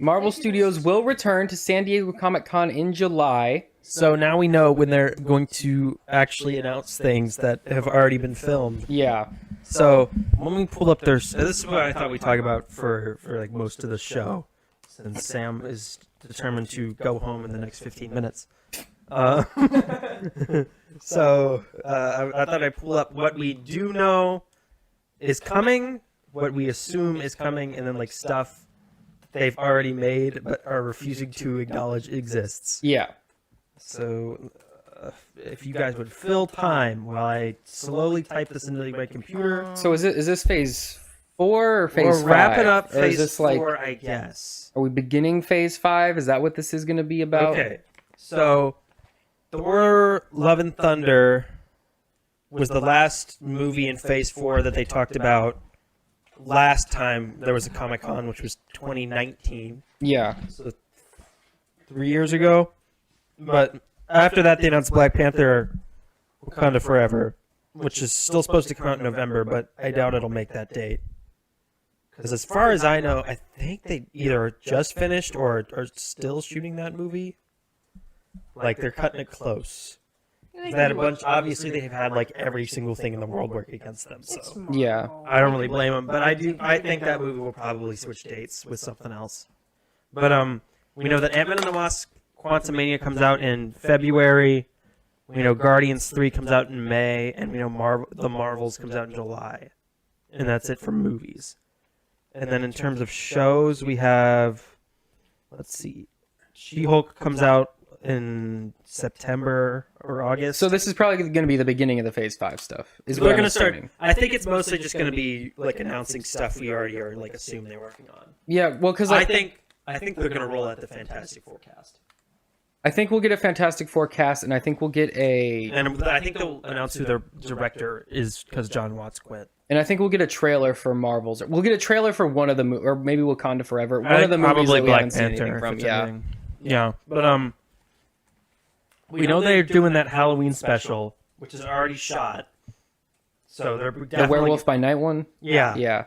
Marvel Studios will return to San Diego Comic-Con in July. So now we know when they're going to actually announce things that have already been filmed. Yeah. So when we pull up their, this is what I thought we'd talk about for like most of the show, since Sam is determined to go home in the next 15 minutes. So I thought I'd pull up what we do know is coming, what we assume is coming, and then like stuff they've already made but are refusing to acknowledge exists. Yeah. So if you guys would fill time while I slowly type this into my computer. So is this phase 4 or phase 5? Or wrap it up or phase is this 4, I guess. Are we beginning phase 5? Is that what this is going to be about? Okay. So Thor: Love and Thunder was the last movie in phase 4 that they talked about last time there was a Comic-Con, which was 2019. Yeah. So 3 years ago. But after that, they announced Black Panther: Wakanda Forever, which is still supposed to come out in November, but I doubt it'll make that date. Because as far as I know, I think they either just finished or are still shooting that movie. Like, they're cutting it close. They had a bunch. Obviously, they've had like every single thing in the world work against them. So Yeah. I don't really blame them, but I think that movie will probably switch dates with something else. But we know that Ant-Man and the Wasp: Quantumania comes out in February. We know Guardians 3 comes out in May, and we know The Marvels comes out in July. And that's it for movies. And then in terms of shows, we have, let's see, She-Hulk comes out in September or August. So this is probably going to be the beginning of the phase 5 stuff. Is what We're I'm going to start. assuming. I think it's mostly just going to be like announcing stuff we already are like assume they're working on. Yeah, well, because I think they're going to roll out the Fantastic Four cast. I think we'll get a Fantastic Four cast, and I think we'll get And I think they'll announce who their director is because John Watts quit. And I think we'll get a trailer for Marvels. We'll get a trailer for one of the or maybe Wakanda Forever. One of the movies that we haven't seen anything from. Yeah. Yeah, but we know they're doing that Halloween special, which is already shot. So they're definitely The Werewolf by Night one. Yeah, Yeah.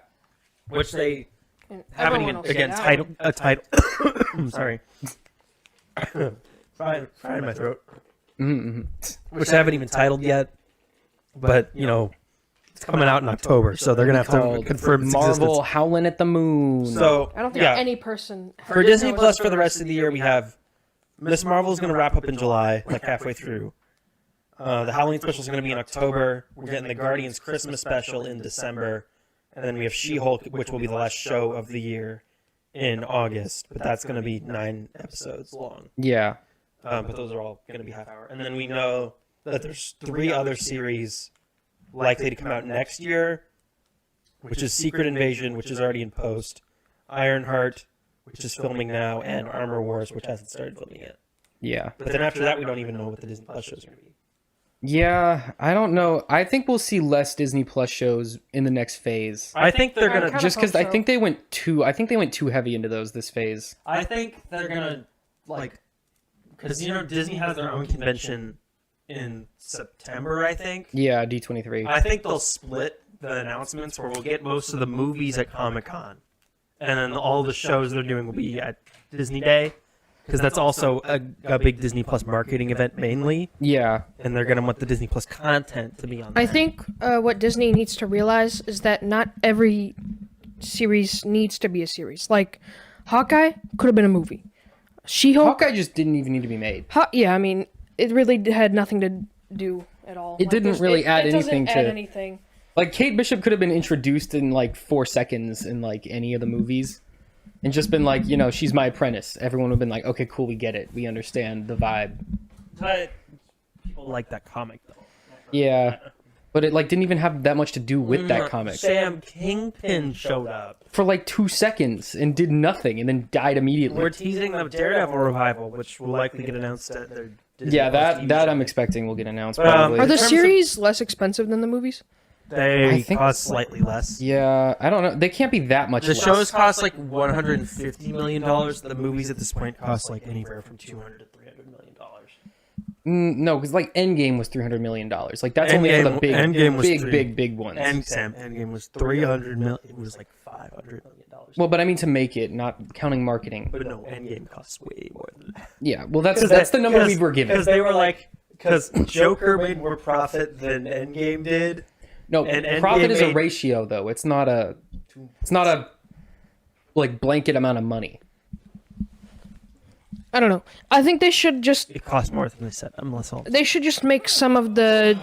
which they And haven't everyone even will sit again down. title. I'm sorry. Fry in my throat. Mm-hmm. Which they haven't even titled yet, but you know, it's coming out in October, so they're gonna have to confirm its Marvel existence. Howling at the Moon. So I don't think yeah, any person for Disney Plus for the rest of the year, we have Miss Marvel is gonna wrap up in July, like halfway through. The Halloween special is gonna be in October. We're getting the Guardians Christmas special in December, and then we have She-Hulk, which will be the last show of the year, in August. But that's gonna be 9 episodes long. Yeah. But those are all going to be half hour. And then we know that there's 3 other series likely to come out next year, which is Secret Invasion, which is already in post, Ironheart, which is filming now, and Armor Wars, which hasn't started filming yet. Yeah. But then after that, we don't even know what the Disney Plus shows are going to be. Yeah, I don't know. I think we'll see less Disney Plus shows in the next phase. I think they're going to... Just because I think they went too heavy into those this phase. I think they're going to, like... Because, you know, Disney has their own convention in September, I think. Yeah, D23. I think they'll split the announcements where we'll get most of the movies at Comic-Con. And then all the shows they're doing will be at Disney Day. Because that's also a big Disney Plus marketing event mainly. Yeah. And they're going to want the Disney Plus content to be on there. I think what Disney needs to realize is that not every series needs to be a series. Like, Hawkeye could have been a movie. She-Hulk... Hawkeye just didn't even need to be made. Yeah, I mean, it really had nothing to do at all. It didn't really add it anything doesn't add to... anything. Like, Kate Bishop could have been introduced in, like, 4 seconds in, like, any of the movies. And just been like, you know, she's my apprentice. Everyone would have been like, okay, cool, we get it. We understand the vibe. But people like that comic, though. Yeah. But it, like, didn't even have that much to do with that comic. Sam Kingpin showed up. For, like, 2 seconds and did nothing and then died immediately. We're teasing the Daredevil revival, which will likely get announced at their Disney Yeah, Plus TV that show. I'm expecting will get announced, Are probably. Are the in terms of- series less expensive than the movies? They I think- cost slightly less. Yeah, I don't know. They can't be that much The less. shows cost like $150 million. The movies at this point cost like anywhere from $200 to $300 million. No, because like Endgame was $300 million. Like that's only for the big ones. Endgame was 300 million. It was like $500 million. Well, but I mean to make it, not counting marketing. But no, Endgame costs way more than that. Yeah, well that's the number we were given. Because they were like, because Joker made more profit than Endgame did. No, and profit is a made... ratio though. It's not a like blanket amount of money. I don't know. I think they should just. It costs more than they said. They should just make some of the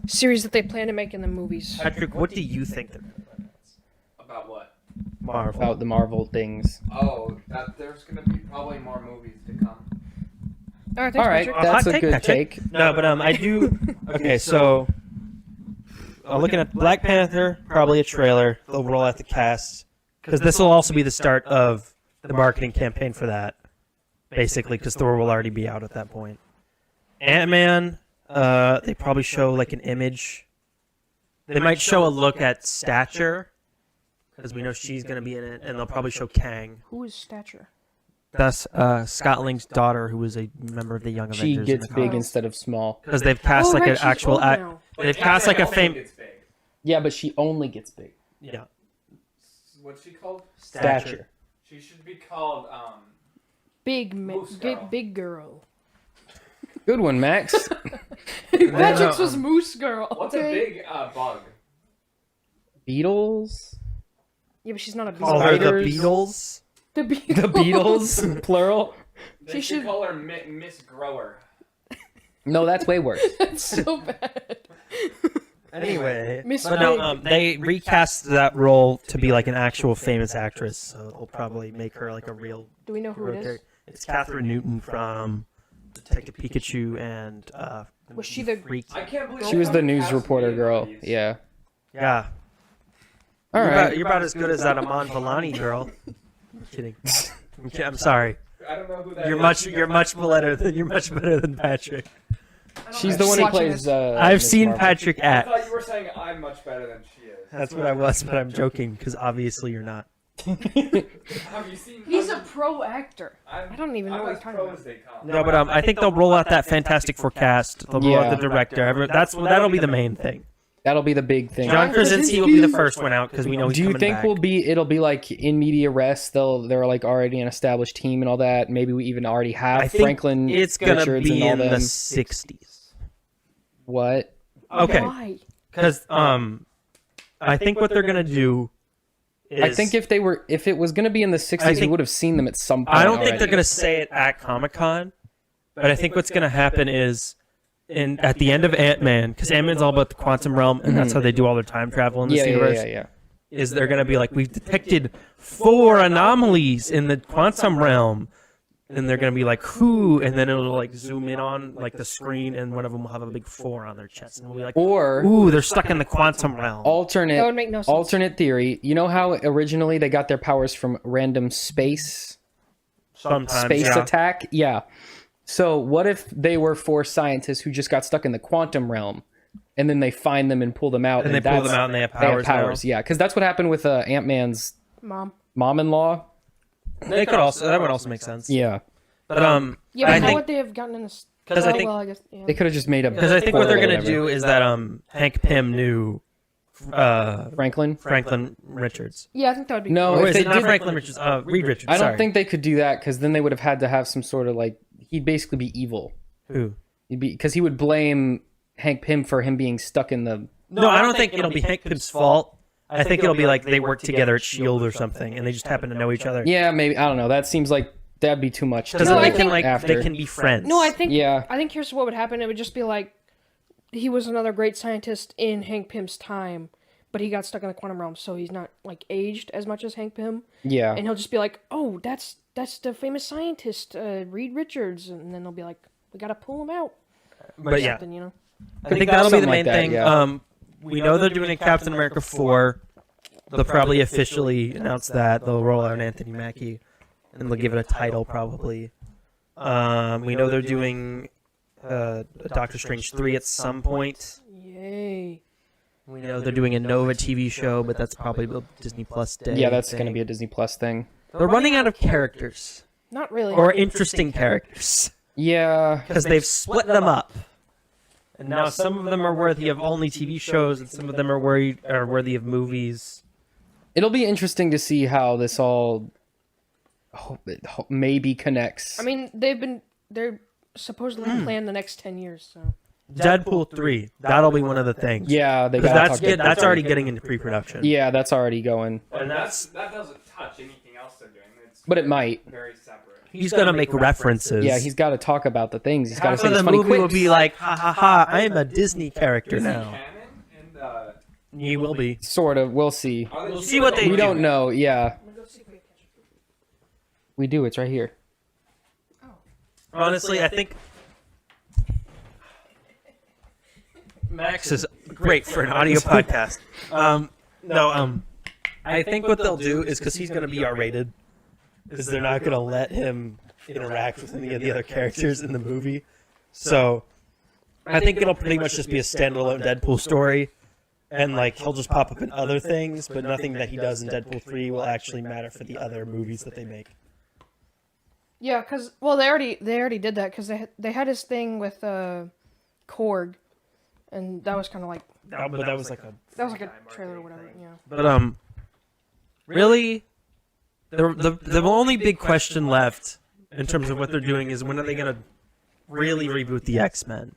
series that they plan to make in the movies. Patrick, what do you think About what? Marvel? About the Marvel things. Oh, there's gonna be probably more movies to come. All right, thanks, All right, Patrick. that's a Hot good Patrick. take. No, but I do. Okay, so looking at Black Panther, probably a trailer. They'll roll out the cast because this will also be the start of the marketing campaign for that. Basically, because Thor will already be out at that point. Ant-Man, they probably show like an image. They might show a look at Stature, because we know she's going to be in it, and they'll probably show Kang. Who is Stature? That's Scott Lang's daughter, who was a member of the Young She Avengers. gets big instead of small. Because they've cast like right, an she's actual old act. now. They've cast like a Ant-Man fame. gets big. Yeah, but she only gets big. Yeah. What's she called? Stature. She should be called Moose girl. Big girl. Good one, Max. Patrick's was Moose Girl. What's okay? a big bug? Beatles. Yeah, but she's not a bee. Call her the Spiders. Beatles. The Beatles. The Beatles, plural. They should call her Miss Grower. No, that's way worse. That's so bad. Anyway, Miss but no, Pig. they recast that role to be like an actual famous actress, so they'll probably make her like a real. Do we know who it is? It's Catherine Newton from Detective Pikachu and. Was she the? Freak? I can't believe She was the they news cast reporter me in girl. these. Yeah. Yeah. All You're right. about, you're about as good as that Aman Vellani girl. I'm kidding. I'm sorry. I don't know who that You're is. much better than Patrick. She's the one who Watching plays. this. I've Miss seen Marvel. Patrick I act. thought you were saying I'm much better than she is. That's what I was, but I'm joking because obviously you're not. Have you seen? He's a pro actor. I'm, I don't even know I'm what as you're talking pro about. as they come. No, but I think they'll roll out that Fantastic Four cast. They'll roll out the director. That'll be the main thing. That'll be the big thing. John Krasinski will be the first one out because we know he's Do you coming think back. it'll be like in media res? They're like already an established team and all that. Maybe we even already have I think Franklin. it's gonna Richards be and all in the them. 60s. What? Okay, Why? because I think what they're gonna do is I think if it was gonna be in the 60s, we think- would have seen them at some point. I don't think already. they're gonna say it at Comic-Con, but I think what's gonna happen is at the end of Ant-Man, because Ant-Man's all about the quantum realm, and that's how they do all their time travel in this universe. Yeah. Is they're gonna be like, we've detected 4 anomalies in the quantum realm, and they're gonna be like, who? And then it'll like zoom in on like the screen, and one of them will have a big 4 on their chest, and we'll be like, Or ooh, they're stuck in the quantum realm. That would alternate make no sense. alternate theory. You know how originally they got their powers from random space Sometimes, attack? Yeah. So what if they were 4 scientists who just got stuck in the quantum realm, and then they find them and pull them out, and they pull them out, and they have powers. Yeah, because that's what happened with Ant-Man's Mom. mom-in-law. They could also that would also make sense. Yeah, But Yeah, but I how think would they have gotten in this? 'Cause I Oh, think- well, I guess, yeah. they could have just made a. because I think what they're gonna whatever. do is that Hank Pym knew Franklin. Franklin Richards. Yeah, I think that would be. No, Or if is they it not did- Franklin Richards? Reed Richards. I don't sorry. think they could do that because then they would have had to have some sort of like he'd basically be evil. Who? He'd be because he would blame Hank Pym for him being stuck in the. No, I don't think it'll be Hank Pym's fault. I think it'll be like they work together at Shield or something, and they just happen to know each other. Yeah, maybe I don't know. That seems like that'd be too much. Because No, then I they can think- like they can be friends. No, I think. Yeah. I think here's what would happen. It would just be like, he was another great scientist in Hank Pym's time, but he got stuck in the quantum realm, so he's not like aged as much as Hank Pym, Yeah. and he'll just be like, "Oh, that's the famous scientist, Reed Richards," and then they'll be like, "We gotta pull him out." But yeah, Something, you know. I think that'll be the Something main like that, thing. yeah. We know they're doing a Captain America 4. They'll probably officially announce that. They'll roll out Anthony Mackie, and they'll give it a title probably. We know they're doing Doctor Strange 3 at some point. Yay. We know they're doing a Nova TV show, but that's probably the Disney Plus day. Yeah, that's going to be a Disney Plus thing. They're running out of characters Not really. or interesting characters. Yeah. because they've split them up. And now some of them are worthy of only TV shows, and some of them are worthy of movies. It'll be interesting to see how this all maybe connects. I mean, they're supposedly planned the next 10 years. So Deadpool 3, that'll be one of the things. Yeah, they Because got that's already getting into pre-production. Yeah, that's already going. And that doesn't touch anything else they're doing. It's But it might. very separate. He's gonna make references. Yeah, he's got to talk about the things. He's got to So say his the funny movie quips. will be like, ha ha ha, I'm a Disney character Is he now. canon? And He will be. Sort of. We'll see. We'll see what they We do. don't know. Yeah. We do. It's right here. Honestly, I think Max is great for an audio podcast. I think what they'll do is because he's going to be R-rated, is they're not going to let him interact with any of the other characters in the movie. So I think it'll pretty much just be a standalone Deadpool story, and like he'll just pop up in other things, but nothing that he does in Deadpool 3 will actually matter for the other movies that they make. yeah, because they already did that because they had his thing with Korg, and that was kind of like But that was like a trailer or whatever. Yeah. But really, the only big question left in terms of what they're doing is when are they gonna really reboot the X-Men,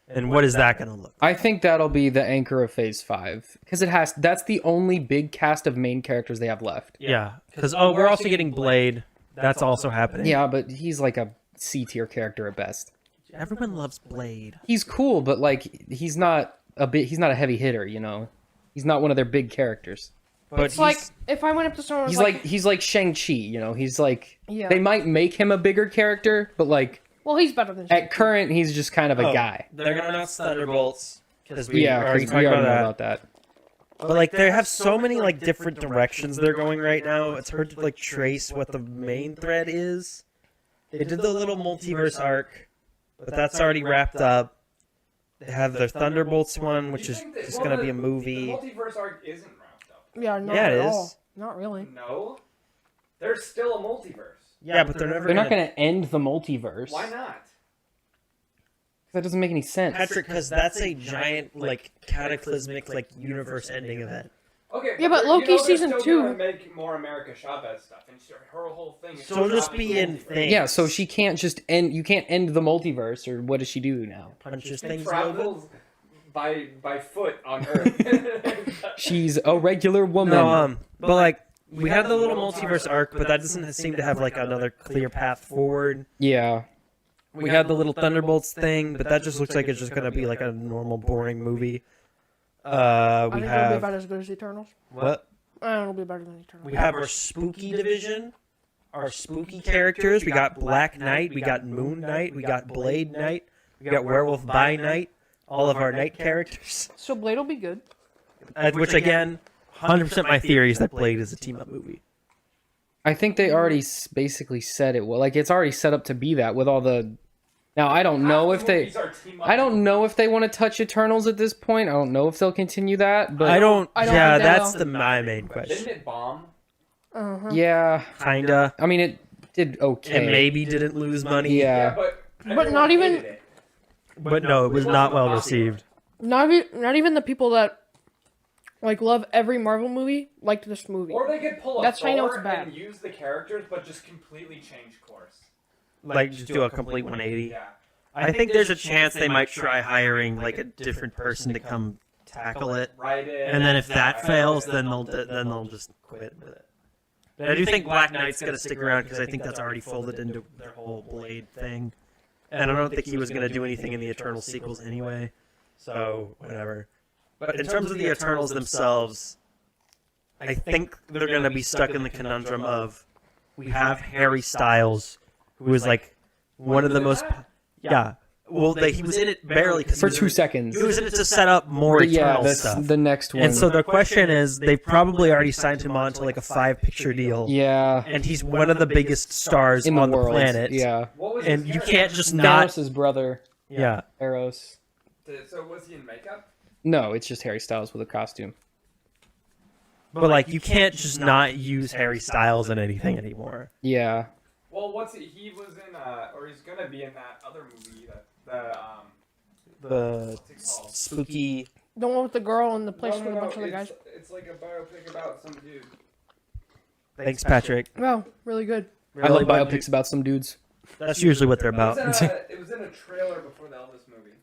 and what is that gonna look like? I think that'll be the anchor of Phase 5 because that's the only big cast of main characters they have left. Yeah, because we're also getting Blade. That's also happening. Yeah, but he's like a C tier character at best. Everyone loves Blade. He's cool, but like he's not a heavy hitter. You know, he's not one of their big characters. But It's like if I went up to someone, He's like Shang-Chi. You know, he's like Yeah. they might make him a bigger character, but like well, he's better than at current he's just kind of a guy. they're gonna announce Thunderbolts because we Yeah, already because talked we already about know that. about that. But like they have so many like different directions they're going right now. It's hard to like trace what the main thread is. They did the little multiverse arc, but that's already wrapped up. They have their Thunderbolts one, which is just gonna be a movie. The multiverse arc isn't wrapped up. yeah, not Yeah, it at is. all. Not really. No, there's still a multiverse. Yeah, but they're never. They're not going to end the multiverse. Why not? That doesn't make any sense. Patrick, because that's a giant like cataclysmic like universe-ending event. Okay. Yeah, but they're- Loki they're season still 2 gonna make more America Chavez stuff, and her whole thing. Is So it'll just not be in multiverse. things. Yeah, so she can't just end. You can't end the multiverse, or what does she do now? Punches She things a little bit. travels by foot on Earth. She's a regular woman. No, but like we have the little multiverse arc, but that doesn't seem to have like another clear path forward. Yeah, We had the little Thunderbolts thing, but that just looks like it's just gonna be like a normal, boring movie. I We think it'll be have about as good as Eternals. what? It'll be better than Eternals. We have our spooky division, our spooky characters. We got Black Knight, we got Moon Knight, we got Blade Knight, we got Werewolf by Night. All of our night characters. So Blade will be good. Which again, 100% my theory is that Blade is a team-up movie. I think they already basically said it. Well, like it's already set up to be that with all the. Now I don't know if they. I don't know if they want to touch Eternals at this point. I don't know if they'll continue that. But I don't yeah, think that's they'll. my main Didn't question. it bomb? Yeah, Kinda. I mean it did okay. And maybe didn't lose money. Yeah. but But not everyone even- hated it. But no, it was not well received. Not even the people that like love every Marvel movie liked this movie. Or they could pull a That's how you know Thor it's bad. and use the characters, but just completely change course. Like just do a complete 180. Yeah. I think there's a chance they might try hiring like a different person to come tackle it. Write it. And then if that fails, then they'll just quit with it. But I do think Black Knight's gonna stick around because I think that's already folded into their whole Blade thing. And I don't think he was gonna do anything in the Eternal sequels anyway. So whatever. But in terms of the Eternals themselves, I think they're gonna be stuck in the conundrum of we have Harry Styles, who is like one of the most yeah. Well, he was in it barely because For 2 seconds. He was in it to set up more But yeah, Eternal that's stuff. the next one. And so the question is, they've probably already signed him on to like a 5-picture deal. yeah, And he's one of the biggest stars in on the the world. planet. Yeah, What was And his you character? can't just not. Thanos' brother, Yeah. Eros. So was he in makeup? No, it's just Harry Styles with a costume. But like, you can't just not use Harry Styles in anything anymore. Yeah, Well, he was in or he's gonna be in that other movie The what's it called? spooky. The one with the girl and the place with a bunch of other guys. It's like a biopic about some dude. Thanks, Patrick. Wow, really good. I like Really, biopics about some dudes. That's usually what they're about. It was in a trailer before the Elvis movie.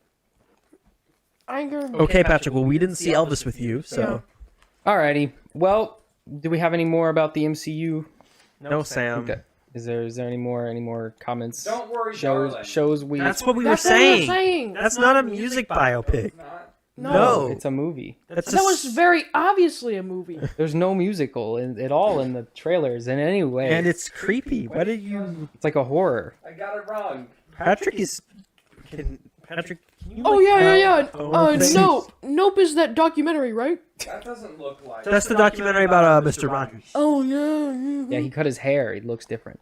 Okay, Patrick. Well, we didn't see Elvis with you, so Alrighty. Well, do we have any more about the MCU? no, Sam. Okay. Is there any more comments? Don't worry, darling. Shows we. That's what we That's were what we were saying. saying. That's not a music biopic. It's not. No. It's a movie. That's That was very obviously a movie. There's no musical at all in the trailers in any way. and it's creepy. What did you? It's like a horror. I got it wrong. Patrick is. Patrick? Can you Oh like, yeah. oh, thanks. Nope is that documentary, right? That doesn't look like. That's the documentary about Mr. Rogers. Oh yeah. Yeah, he cut his hair. He looks different.